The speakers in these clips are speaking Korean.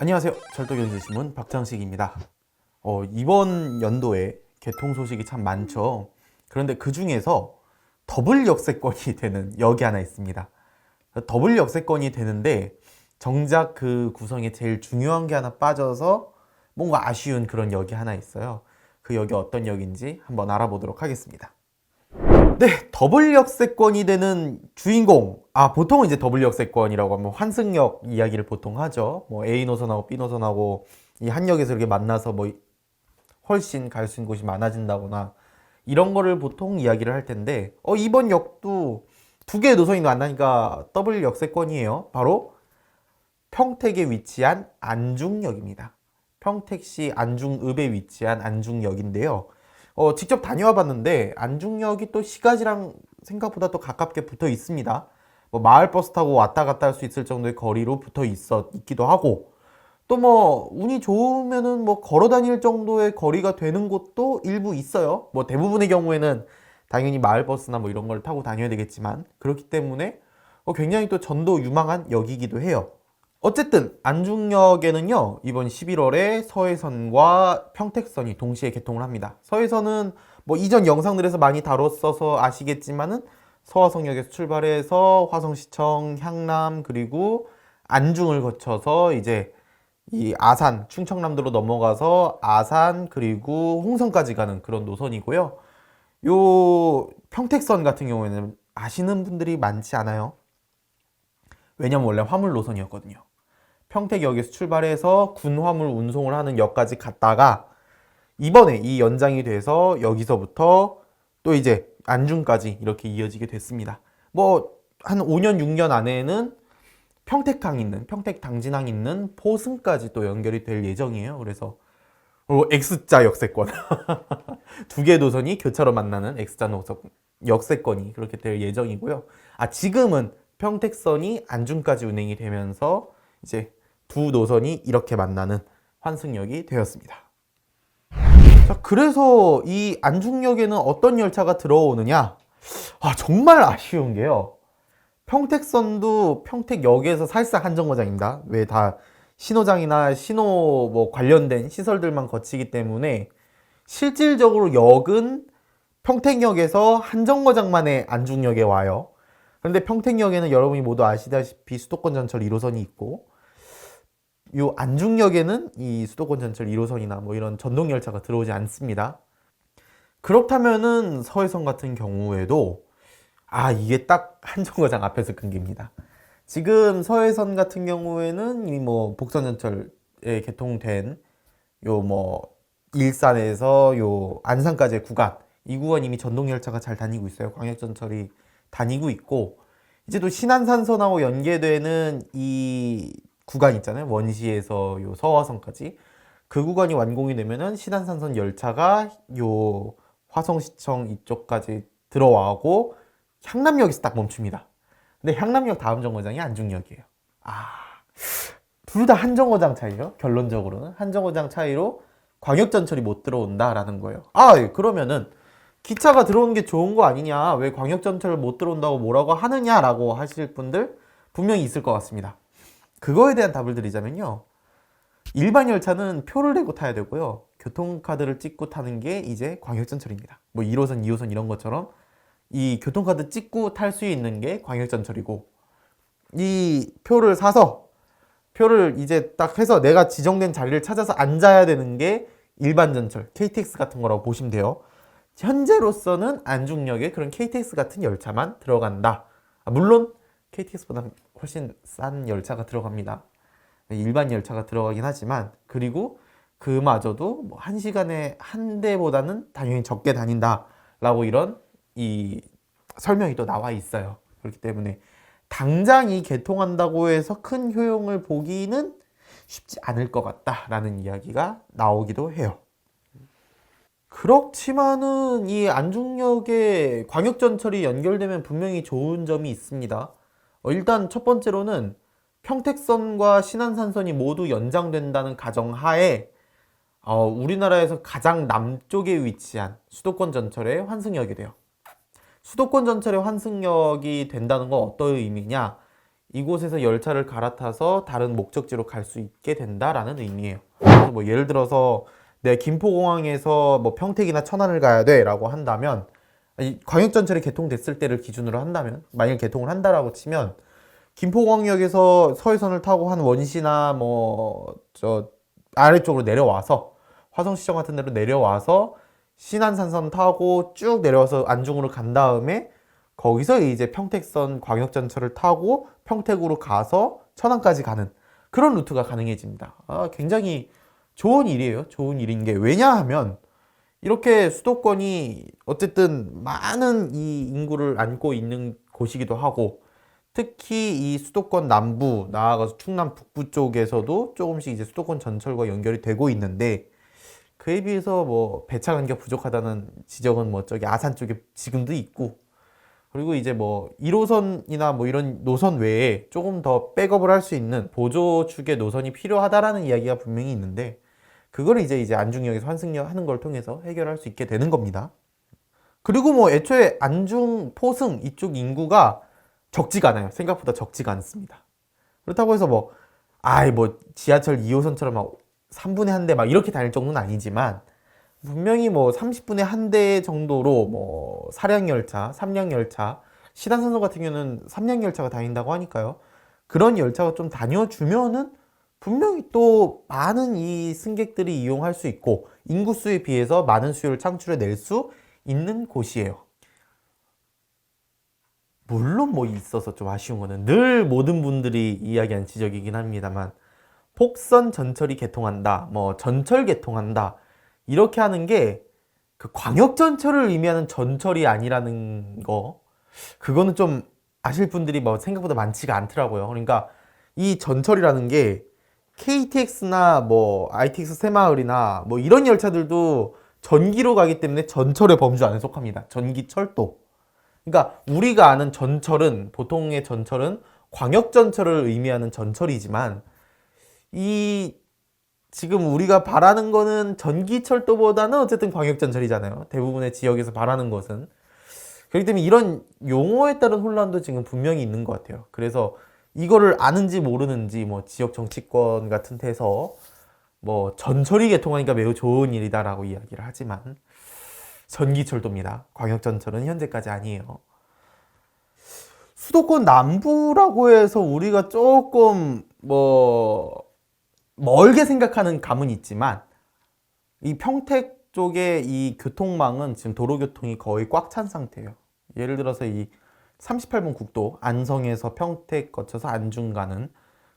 안녕하세요. 철도경제신문 박창식입니다. 이번 연도에 개통 소식이 참 많죠. 그런데 그 중에서 더블 역세권이 되는 역이 하나 있습니다. 더블 역세권이 되는데 정작 그 구성에 제일 중요한 게 하나 빠져서 뭔가 아쉬운 그런 역이 하나 있어요. 그 역이 어떤 역인지 한번 알아보도록 하겠습니다. 네, 더블 역세권이 되는 주인공. 보통은 이제 더블 역세권이라고 하면 환승역 이야기를 보통 하죠. 뭐 A 노선하고 B 노선하고 이 한 역에서 이렇게 만나서 뭐 훨씬 갈 수 있는 곳이 많아진다거나 이런 거를 보통 이야기를 할 텐데, 이번 역도 두 개의 노선이 만나니까 더블 역세권이에요. 바로 평택에 위치한 안중역입니다. 평택시 안중읍에 위치한 안중역인데요. 직접 다녀와 봤는데 안중역이 또 시가지랑 생각보다 또 가깝게 붙어 있습니다. 뭐 마을버스 타고 왔다 갔다 할 수 있을 정도의 거리로 붙어 있기도 하고, 또 뭐 운이 좋으면은 뭐 걸어 다닐 정도의 거리가 되는 곳도 일부 있어요. 뭐 대부분의 경우에는 당연히 마을버스나 뭐 이런 걸 타고 다녀야 되겠지만, 그렇기 때문에 굉장히 또 전도 유망한 역이기도 해요. 어쨌든 안중역에는요, 이번 11월에 서해선과 평택선이 동시에 개통을 합니다. 서해선은 뭐 이전 영상들에서 많이 다뤘어서 아시겠지만은 서화성역에서 출발해서 화성시청, 향남, 그리고 안중을 거쳐서 이제 이 아산, 충청남도로 넘어가서 아산, 그리고 홍성까지 가는 그런 노선이고요. 요 평택선 같은 경우에는 아시는 분들이 많지 않아요. 왜냐면 원래 화물 노선이었거든요. 평택역에서 출발해서 군화물 운송을 하는 역까지 갔다가 이번에 이 연장이 돼서 여기서부터 또 이제 안중까지 이렇게 이어지게 됐습니다. 뭐 한 5년 6년 안에는 평택항 있는, 평택 당진항 있는 포승까지 또 연결이 될 예정이에요. 그래서 X자 역세권 두 개의 노선이 교차로 만나는 X자 역세권이 그렇게 될 예정이고요. 지금은 평택선이 안중까지 운행이 되면서 이제 두 노선이 이렇게 만나는 환승역이 되었습니다. 자, 그래서 이 안중역에는 어떤 열차가 들어오느냐? 정말 아쉬운 게요. 평택선도 평택역에서 사실상 한 정거장입니다. 왜 다 신호장이나 신호 뭐 관련된 시설들만 거치기 때문에 실질적으로 역은 평택역에서 한 정거장만의 안중역에 와요. 그런데 평택역에는 여러분이 모두 아시다시피 수도권 전철 1호선이 있고, 요 안중역에는 이 수도권 전철 1호선이나 뭐 이런 전동 열차가 들어오지 않습니다. 그렇다면은 서해선 같은 경우에도 이게 딱 한 정거장 앞에서 끊깁니다. 지금 서해선 같은 경우에는 이미 뭐 복선 전철에 개통된 요 뭐 일산에서 요 안산까지의 구간, 이 구간 이미 전동 열차가 잘 다니고 있어요. 광역 전철이 다니고 있고, 이제 또 신안산선하고 연계되는 이 구간 있잖아요. 원시에서 요 서화선까지. 그 구간이 완공이 되면은 신안산선 열차가 요 화성시청 이쪽까지 들어와고 향남역에서 딱 멈춥니다. 근데 향남역 다음 정거장이 안중역이에요. 둘 다 한 정거장 차이죠. 결론적으로는 한 정거장 차이로 광역전철이 못 들어온다라는 거예요. 그러면은 기차가 들어오는 게 좋은 거 아니냐, 왜 광역전철을 못 들어온다고 뭐라고 하느냐라고 하실 분들 분명히 있을 것 같습니다. 그거에 대한 답을 드리자면요, 일반 열차는 표를 내고 타야 되고요, 교통카드를 찍고 타는 게 이제 광역전철입니다. 뭐 1호선, 2호선 이런 것처럼 이 교통카드 찍고 탈 수 있는 게 광역전철이고, 이 표를 사서 표를 이제 딱 해서 내가 지정된 자리를 찾아서 앉아야 되는 게 일반 전철, KTX 같은 거라고 보시면 돼요. 현재로서는 안중역에 그런 KTX 같은 열차만 들어간다. 물론 KTX보다 훨씬 싼 열차가 들어갑니다. 일반 열차가 들어가긴 하지만, 그리고 그마저도 뭐 1시간에 한 대보다는 당연히 적게 다닌다 라고 이런 이 설명이 또 나와 있어요. 그렇기 때문에 당장 이 개통한다고 해서 큰 효용을 보기는 쉽지 않을 것 같다라는 이야기가 나오기도 해요. 그렇지만은 이 안중역에 광역전철이 연결되면 분명히 좋은 점이 있습니다. 일단 첫 번째로는 평택선과 신안산선이 모두 연장된다는 가정하에 우리나라에서 가장 남쪽에 위치한 수도권 전철의 환승역이 돼요. 수도권 전철의 환승역이 된다는 건 어떤 의미냐? 이곳에서 열차를 갈아타서 다른 목적지로 갈 수 있게 된다라는 의미예요. 그래서 뭐 예를 들어서 내가 김포공항에서 뭐 평택이나 천안을 가야 돼라고 한다면, 광역전철이 개통됐을 때를 기준으로 한다면, 만약 개통을 한다라고 치면 김포공항역에서 서해선을 타고 한 원시나 뭐 저 아래쪽으로 내려와서 화성시청 같은 데로 내려와서 신안산선 타고 쭉 내려와서 안중으로 간 다음에 거기서 이제 평택선 광역전철을 타고 평택으로 가서 천안까지 가는 그런 루트가 가능해집니다. 굉장히 좋은 일이에요. 좋은 일인 게, 왜냐하면 이렇게 수도권이 어쨌든 많은 이 인구를 안고 있는 곳이기도 하고, 특히 이 수도권 남부 나아가서 충남 북부 쪽에서도 조금씩 이제 수도권 전철과 연결이 되고 있는데, 그에 비해서 뭐 배차 간격 부족하다는 지적은 뭐 저기 아산 쪽에 지금도 있고, 그리고 이제 뭐 1호선이나 뭐 이런 노선 외에 조금 더 백업을 할 수 있는 보조축의 노선이 필요하다라는 이야기가 분명히 있는데, 그걸 이제 안중역에서 환승역 하는 걸 통해서 해결할 수 있게 되는 겁니다. 그리고 뭐 애초에 안중, 포승 이쪽 인구가 적지가 않아요. 생각보다 적지가 않습니다. 그렇다고 해서 뭐 지하철 2호선처럼 막 3분의 한 대 막 이렇게 다닐 정도는 아니지만, 분명히 뭐 30분에 한 대 정도로 뭐 사량열차, 삼량열차, 신안선소 같은 경우는 삼량열차가 다닌다고 하니까요. 그런 열차가 좀 다녀주면은 분명히 또 많은 이 승객들이 이용할 수 있고, 인구수에 비해서 많은 수요를 창출해낼 수 있는 곳이에요. 물론 뭐 있어서 좀 아쉬운 거는 늘 모든 분들이 이야기한 지적이긴 합니다만, 폭선 전철이 개통한다, 뭐 전철 개통한다, 이렇게 하는 게 그 광역전철을 의미하는 전철이 아니라는 거, 그거는 좀 아실 분들이 뭐 생각보다 많지가 않더라고요. 그러니까 이 전철이라는 게 KTX나 뭐 ITX 새마을이나 뭐 이런 열차들도 전기로 가기 때문에 전철의 범주 안에 속합니다. 전기철도. 그러니까 우리가 아는 전철은, 보통의 전철은 광역전철을 의미하는 전철이지만, 이 지금 우리가 바라는 거는 전기철도보다는 어쨌든 광역전철이잖아요. 대부분의 지역에서 바라는 것은. 그렇기 때문에 이런 용어에 따른 혼란도 지금 분명히 있는 것 같아요. 그래서 이거를 아는지 모르는지 뭐 지역 정치권 같은 데서 뭐 전철이 개통하니까 매우 좋은 일이다라고 이야기를 하지만, 전기철도입니다. 광역전철은 현재까지 아니에요. 수도권 남부라고 해서 우리가 조금 뭐 멀게 생각하는 감은 있지만, 이 평택 쪽의 이 교통망은 지금 도로교통이 거의 꽉 찬 상태예요. 예를 들어서 이 38번 국도, 안성에서 평택 거쳐서 안중 가는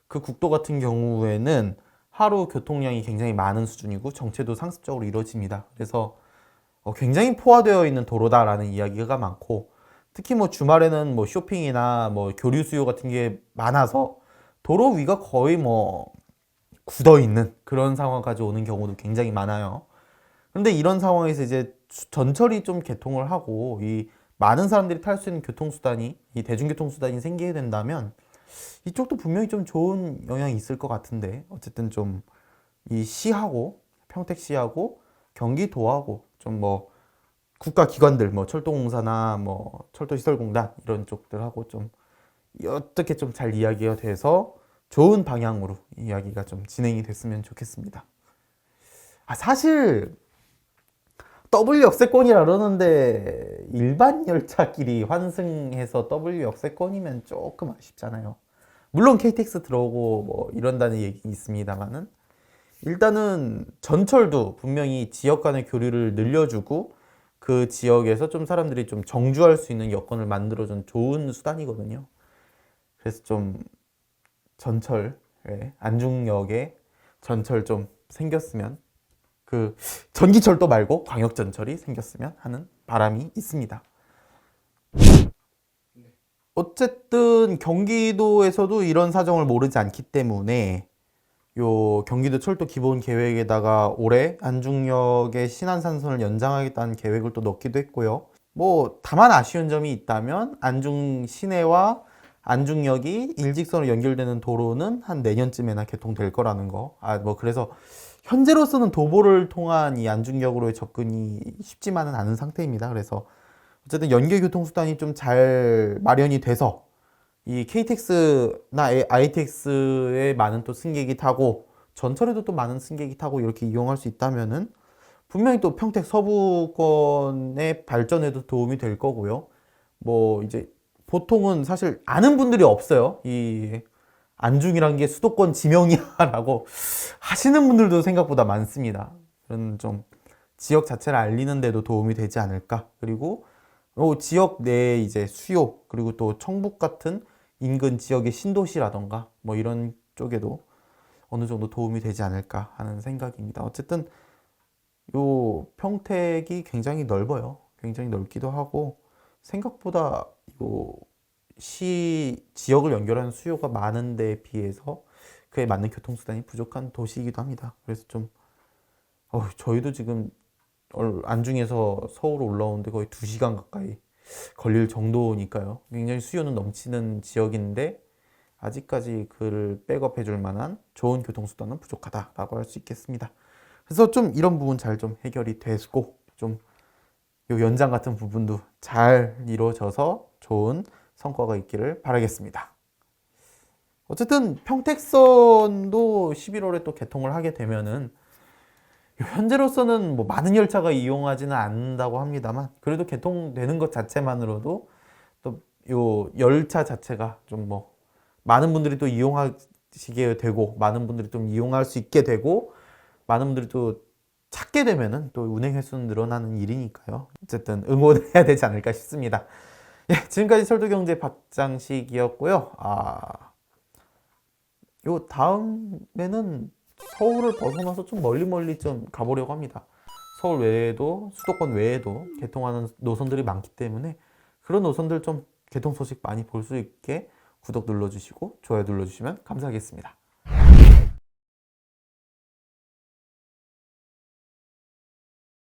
그 국도 같은 경우에는 하루 교통량이 굉장히 많은 수준이고 정체도 상습적으로 이루어집니다. 그래서 굉장히 포화되어 있는 도로다라는 이야기가 많고, 특히 뭐 주말에는 뭐 쇼핑이나 뭐 교류 수요 같은 게 많아서 도로 위가 거의 뭐 굳어 있는 그런 상황까지 오는 경우도 굉장히 많아요. 그런데 이런 상황에서 이제 전철이 좀 개통을 하고 이 많은 사람들이 탈 수 있는 교통수단이, 이 대중교통수단이 생기게 된다면 이쪽도 분명히 좀 좋은 영향이 있을 것 같은데, 어쨌든 좀 이 시하고, 평택시하고 경기도하고 좀 뭐 국가기관들, 뭐 철도공사나 뭐 철도시설공단 이런 쪽들하고 좀 어떻게 좀 잘 이야기가 돼서 좋은 방향으로 이야기가 좀 진행이 됐으면 좋겠습니다. 사실 W 역세권이라 그러는데 일반 열차끼리 환승해서 W 역세권이면 조금 아쉽잖아요. 물론 KTX 들어오고 뭐 이런다는 얘기 있습니다만은, 일단은 전철도 분명히 지역 간의 교류를 늘려주고 그 지역에서 좀 사람들이 좀 정주할 수 있는 여건을 만들어준 좋은 수단이거든요. 그래서 좀 전철, 안중역에 전철 좀 생겼으면, 그 전기철도 말고 광역전철이 생겼으면 하는 바람이 있습니다. 어쨌든 경기도에서도 이런 사정을 모르지 않기 때문에 요 경기도 철도 기본 계획에다가 올해 안중역의 신안산선을 연장하겠다는 계획을 또 넣기도 했고요. 뭐 다만 아쉬운 점이 있다면, 안중 시내와 안중역이 일직선으로 연결되는 도로는 한 내년쯤에나 개통될 거라는 거. 뭐 그래서 현재로서는 도보를 통한 이 안중역으로의 접근이 쉽지만은 않은 상태입니다. 그래서 어쨌든 연계 교통수단이 좀 잘 마련이 돼서 이 KTX나 ITX에 많은 또 승객이 타고 전철에도 또 많은 승객이 타고 이렇게 이용할 수 있다면은 분명히 또 평택 서부권의 발전에도 도움이 될 거고요. 뭐 이제 보통은 사실 아는 분들이 없어요. 이 안중이란 게 수도권 지명이야라고 하시는 분들도 생각보다 많습니다. 그런 좀 지역 자체를 알리는 데도 도움이 되지 않을까. 그리고 지역 내 이제 수요, 그리고 또 청북 같은 인근 지역의 신도시라던가 뭐 이런 쪽에도 어느 정도 도움이 되지 않을까 하는 생각입니다. 어쨌든 요 평택이 굉장히 넓어요. 굉장히 넓기도 하고 생각보다 시 지역을 연결하는 수요가 많은 데에 비해서 그에 맞는 교통수단이 부족한 도시이기도 합니다. 그래서 좀 저희도 지금 안중에서 서울 올라오는데 거의 2시간 가까이 걸릴 정도니까요. 굉장히 수요는 넘치는 지역인데 아직까지 그를 백업해 줄 만한 좋은 교통수단은 부족하다라고 할 수 있겠습니다. 그래서 좀 이런 부분 잘 좀 해결이 되고 좀 요 연장 같은 부분도 잘 이루어져서 좋은 성과가 있기를 바라겠습니다. 어쨌든 평택선도 11월에 또 개통을 하게 되면은 현재로서는 뭐 많은 열차가 이용하지는 않는다고 합니다만 그래도 개통되는 것 자체만으로도 또 요 열차 자체가 좀 뭐 많은 분들이 또 이용하시게 되고 많은 분들이 좀 이용할 수 있게 되고 많은 분들이 또 찾게 되면은 또 운행 횟수는 늘어나는 일이니까요. 어쨌든 응원해야 되지 않을까 싶습니다. 예, 지금까지 철도경제 박장식이었고요. 요 다음에는 서울을 벗어나서 좀 멀리 좀 가보려고 합니다. 서울 외에도 수도권 외에도 개통하는 노선들이 많기 때문에 그런 노선들 좀 개통 소식 많이 볼 수 있게 구독 눌러주시고 좋아요 눌러주시면 감사하겠습니다.